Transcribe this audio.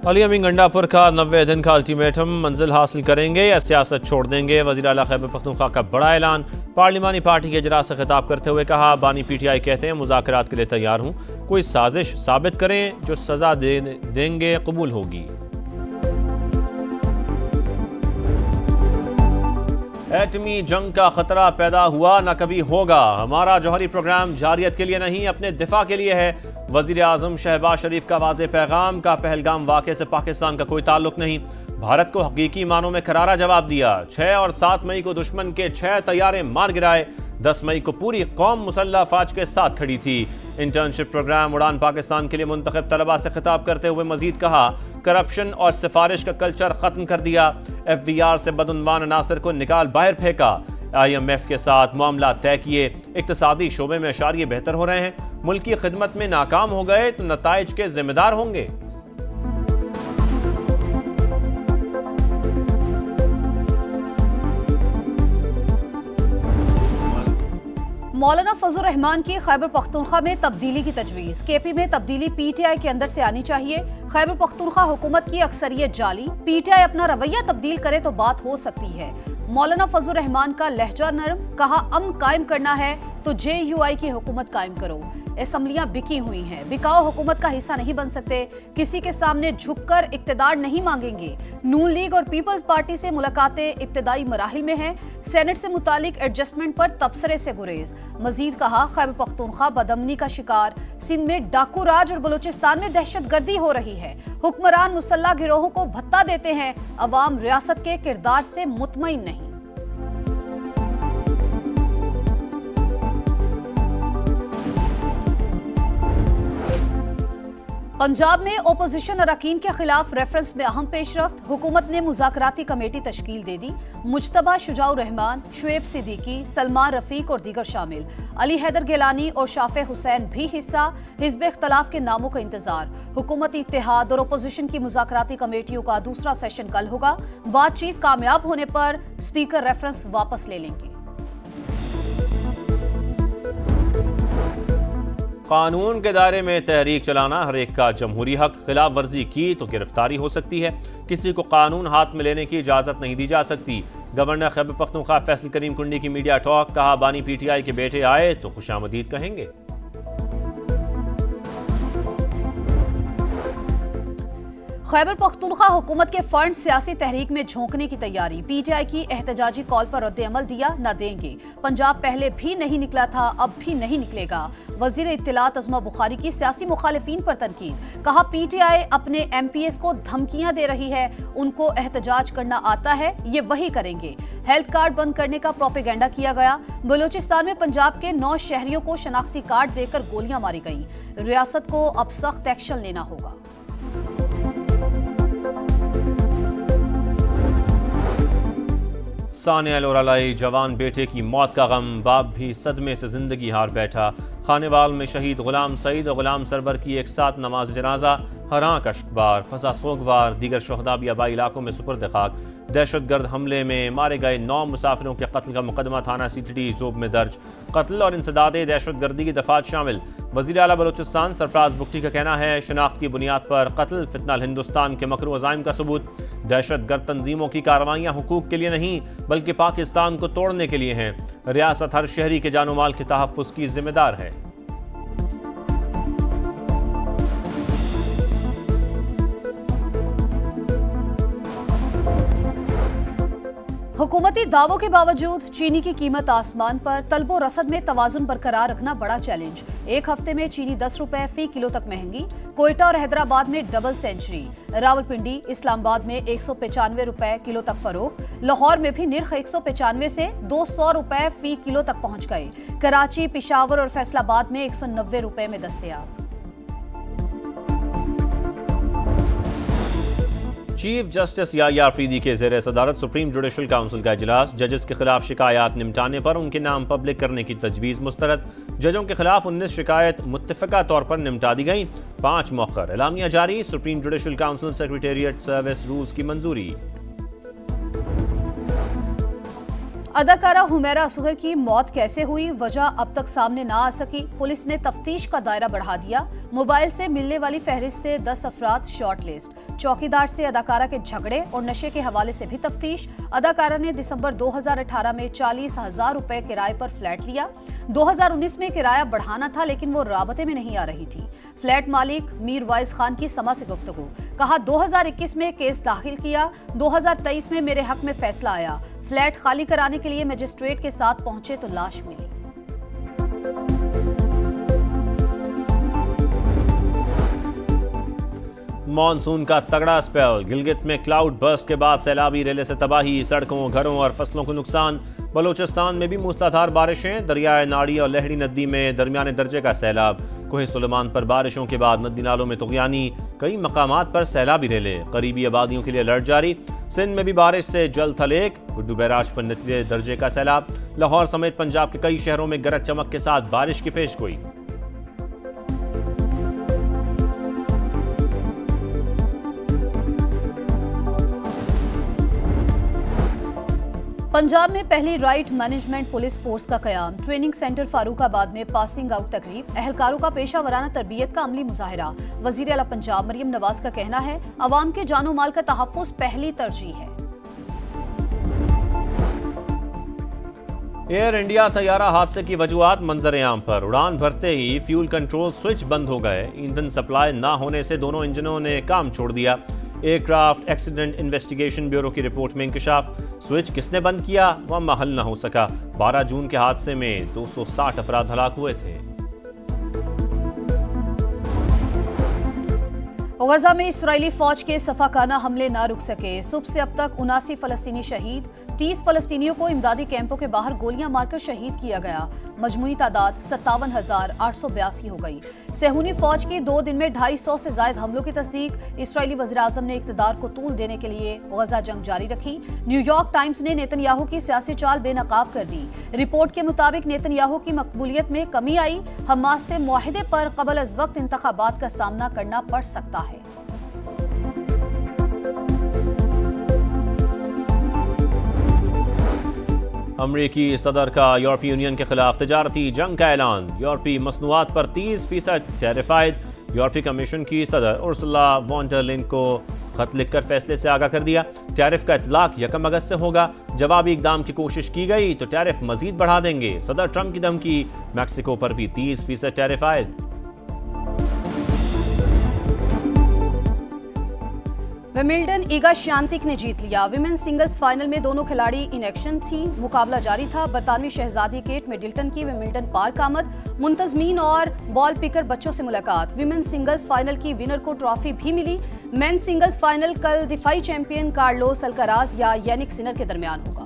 अली अमीन गंडापुर का 90 दिन का अल्टीमेटम, मंजिल हासिल करेंगे या सियासत छोड़ देंगे। वज़ीर आला खैबर पख्तूनख्वा का बड़ा ऐलान। पार्लिमानी पार्टी के इजलास से खिताब करते हुए कहा, बानी PTI कहते हैं मुज़ाकरात के लिए तैयार हूँ, कोई साजिश साबित करें, जो सजा देंगे कबूल होगी। एटमी जंग का खतरा पैदा हुआ न कभी होगा, हमारा जौहरी प्रोग्राम जारियत के लिए नहीं अपने दिफा के लिए है। वजीर आजम शहबाज शरीफ का वाज़ेह पैगाम का पहलगाम वाक़े से पाकिस्तान का कोई ताल्लुक नहीं, भारत को हकीकी मानों में करारा जवाब दिया। 6 और 7 मई को दुश्मन के 6 तैयारे मार गिराए, 10 मई को पूरी कौम मुसल्लह अफवाज के साथ खड़ी थी। इंटर्नशिप प्रोग्राम उड़ान पाकिस्तान के लिए मुंतखब तलबा से खिताब करते हुए मजीद कहा, करप्शन और सिफारिश का कल्चर खत्म कर दिया, FVR से बदउनवान अनासर को निकाल बाहर फेंका, IMF के साथ मामला तय किए, इक्तसादी शोबे में अशारिये बेहतर हो रहे हैं, मुल्क की खिदमत में नाकाम हो गए तो नताइज के जिम्मेदार होंगे। मौलाना फजल रहमान की खैबर पख्तूनख्वा में तब्दीली की तजवीज़। KP में तब्दीली PTI के अंदर से आनी चाहिए। खैबर पख्तूनख्वा हुकूमत की अक्सरियत जाली, PTI अपना रवैया तब्दील करे तो बात हो सकती है। मौलाना फजल रहमान का लहजा नरम, कहा अमन कायम करना है तो JUI की हुकूमत कायम करो। असम्बलियां बिकी हुई हैं, बिकाऊ हुकूमत का हिस्सा नहीं बन सकते, किसी के सामने झुककर इक्तदार नहीं मांगेंगे। नून लीग और पीपल्स पार्टी से मुलाकातें इब्तदाई मराहिल में हैं, सेनेट से मुतालिक एडजस्टमेंट पर तबसरे से गुरेज। मजीद कहा, खैबर पख्तूनख्वा बदअमनी का शिकार, सिंध में डाकू राज और बलूचिस्तान में दहशत गर्दी हो रही है, हुक्मरान मुसल्लह गिरोहों को भत्ता देते हैं, अवाम रियासत के किरदार से मुतमईन नहीं। पंजाब में ओपोजिशन अरकान के खिलाफ रेफरेंस में अहम पेशरफ्त, हुकूमत ने मुज़ाकराती कमेटी तश्कील दे दी। मुज्तबा शुजाउर रहमान, शुएब सिद्दीकी, सलमान रफीक और दीगर शामिल। अली हैदर गिलानी और शाफे हुसैन भी हिस्सा। हिज़्ब इख्तलाफ के नामों का इंतजार। हुकूमती इत्तेहाद और ओपोजिशन की मुज़ाकराती कमेटियों का दूसरा सेशन कल होगा। बातचीत कामयाब होने पर स्पीकर रेफरेंस वापस ले लेंगे। कानून के दायरे में तहरीक चलाना हर एक का जमहूरी हक, खिलाफ वर्जी की तो गिरफ्तारी हो सकती है, किसी को कानून हाथ में लेने की इजाज़त नहीं दी जा सकती। गवर्नर खैबर पख्तूनख्वा फैसल करीम कुंडी की मीडिया टॉक, कहा बानी PTI के बेटे आए तो खुशामदीद कहेंगे। खैबर पख्तूनख्वा हुकूमत के फंड सियासी तहरीक में झोंकने की तैयारी। PTI की एहतजाजी कॉल पर रद्द-ए-अमल दिया, न देंगे। पंजाब पहले भी नहीं निकला था, अब भी नहीं निकलेगा। वजीर इत्तलात अज़मा बुखारी की सियासी मुखालिफिन पर तनकीद, कहा PTI अपने MPs को धमकियां दे रही है, उनको एहतजाज करना आता है, ये वही करेंगे। हेल्थ कार्ड बंद करने का प्रोपेगेंडा किया गया। बलूचिस्तान में पंजाब के 9 शहरियों को शनाख्ती कार्ड देकर गोलियां मारी गईं। रियासत को अब सख्त एक्शन लेना होगा। सानिया लोरालाई, जवान बेटे की मौत का गम, बाप भी सदमे से जिंदगी हार बैठा। खानेवाल में शहीद गुलाम सईद और गुलाम सरवर की एक साथ नमाज जनाजा, हरां कश्कबार, फसा सोगवार, दीगर शहदा भी आबाई इलाकों में सुपुर्द खाक। दहशतगर्द हमले में मारे गए 9 मुसाफिरों के कत्ल का मुकदमा थाना CTD जोब में दर्ज। कत्ल और इंसदाद दहशतगर्दी की दफात शामिल। वज़ीर आला बलूचिस्तान सरफराज बुगटी का कहना है, शनाख्त की बुनियाद पर कत्ल फितना हिंदुस्तान के मकरू अज़ाइम का सबूत। दहशतगर्द तंजीमों की कार्रवाइयाँ हुकूक के लिए नहीं बल्कि पाकिस्तान को तोड़ने के लिए हैं। रियासत हर शहरी के जानो माल के तहफ़्फ़ुज़ की जिम्मेदार है। हुकूमती दावों के बावजूद चीनी की कीमत आसमान पर, तलबो रसद में तवाजुन बरकरार रखना बड़ा चैलेंज। एक हफ्ते में चीनी 10 रुपए फी किलो तक महंगी। कोयटा और हैदराबाद में डबल सेंचुरी। रावलपिंडी, इस्लामाबाद में 195 रुपए किलो तक फरोख्त। लाहौर में भी निर्ख 195 से 200 रुपए फी किलो तक पहुंच गए। कराची, पिशावर और फैसलाबाद में 190 रुपए में दस्तयाब। चीफ जस्टिस याह्या अफरीदी के ज़ेर सदारत सुप्रीम जुडिशल काउंसिल का इजलास। जजेस के खिलाफ शिकायत निपटाने पर उनके नाम पब्लिक करने की तजवीज़ मुस्तरद। जजों के खिलाफ 19 शिकायत मुत्तफ़िका तौर पर निपटा दी गई, 5 मौखर। एलामिया जारी, supreme judicial council secretariat service rules की मंजूरी। अदाकारा हुमैरा असगर की मौत कैसे हुई, वजह अब तक सामने ना आ सकी। पुलिस ने तफ्तीश का दायरा बढ़ा दिया। मोबाइल से मिलने वाली फहरिस्त 10 अफराद शॉर्टलिस्ट। चौकीदार से अदाकारा के झगड़े और नशे के हवाले से भी तफ्तीश। अदाकारा ने दिसंबर 2018 में 40,000 रुपए किराए पर फ्लैट लिया। 2019 में किराया बढ़ाना था, लेकिन वो राबते में नहीं आ रही थी। फ्लैट मालिक मीर वाइस खान की समा से गुफ्तगू, कहा 2021 में केस दाखिल किया, 2023 में मेरे हक में फैसला आया। फ्लैट खाली कराने के लिए मजिस्ट्रेट के साथ पहुंचे तो लाश मिली। मॉनसून का तगड़ा स्पेल। गिलगित में क्लाउड बर्स्ट के बाद सैलाबी रेले से तबाही, सड़कों, घरों और फसलों को नुकसान। बलूचिस्तान में भी मूसलाधार बारिशें। दरियाए नाड़ी और लहरी नदी में दरमियाने दर्जे का सैलाब। कोहे सुलेमान पर बारिशों के बाद नदी नालों में तुग़यानी। कई मकामात पर सैलाबी रेले। करीबी आबादियों के लिए अलर्ट जारी। सिंध में भी बारिश से जल थलेक। गुड्डू बैराज पर निचले दर्जे का सैलाब। लाहौर समेत पंजाब के कई शहरों में गरज चमक के साथ बारिश की पेशगोई। पंजाब में पहली राइट मैनेजमेंट पुलिस फोर्स का कयाम। ट्रेनिंग सेंटर फारूकाबाद में पासिंग आउट तकरीब। अहलकारों का पेशा वराना तरबियत का अमली मुजाहिरा। वजीर आला पंजाब मरियम नवाज का कहना है, अवाम के जानो माल का तहफ़्फ़ुज़ पहली तरजीह है। एयर इंडिया तैयारा हादसे की वजूहात मंजर आम पर। उड़ान भरते ही फ्यूल कंट्रोल स्विच बंद हो गए। ईंधन सप्लाई न होने से दोनों इंजनों ने काम छोड़ दिया। एयरक्राफ्ट एक्सीडेंट इन्वेस्टिगेशन ब्यूरो की रिपोर्ट में इंकशाफ। स्विच किसने बंद किया, वह महल न हो सका। 12 जून के हादसे में 260 अफराद हलाक हुए थे। गजा में इसराइली फौज के सफाकाना हमले न रुक सके। सुबह से अब तक 79 फलस्तीनी शहीद। 30 फलस्तीनियों को इमदादी कैंपों के बाहर गोलियां मारकर शहीद किया गया। मजमूई तादाद 57,882 हो गई। सेहूनी फौज की 2 दिन में 250 से ज्यादा हमलों की तस्दीक। इसराइली वज़ीर-ए-आज़म ने इक़्तिदार को तूल देने के लिए गजा जंग जारी रखी। न्यूयॉर्क टाइम्स ने नेतन्याहू की सियासी चाल बेनकाब कर दी। रिपोर्ट के मुताबिक नेतन्याहू की मकबूलियत में कमी आई। हमास से मुआहिदे पर क़ब्ल अज़ वक्त इंतखाबात का सामना करना पड़ सकता है। अमरीकी सदर का यूरोपीय यूनियन के खिलाफ तजारती जंग का ऐलान। यूरोपीय मसनूआत पर 30% टैरिफाइड। यूरोपीय कमीशन की सदर उर्सुला वॉन डर लेyen को खत लिखकर फैसले से आगाह कर दिया। टैरिफ का इतलाक 1 अगस्त से होगा। जवाबी इकदाम की कोशिश की गई तो टैरिफ मजीद बढ़ा देंगे। सदर ट्रंप की धमकी। मैक्सिको पर भी 30% टैरिफ आयद। विमिल्टन ईगा श्यानतिक ने जीत लिया। विमेन सिंगल्स फाइनल में दोनों खिलाड़ी इन एक्शन थी। मुकाबला जारी था। बरतानवी शहजादी केट मिडल्टन की विमिल्टन पार्क आमद। मुंतजमीन और बॉल पिकर बच्चों से मुलाकात। विमेन सिंगल्स फाइनल की विनर को ट्रॉफी भी मिली। मेन सिंगल्स फाइनल कल दिफाई चैंपियन कार्लोस अल्काराज या यानिक सिनर के दरमियान होगा।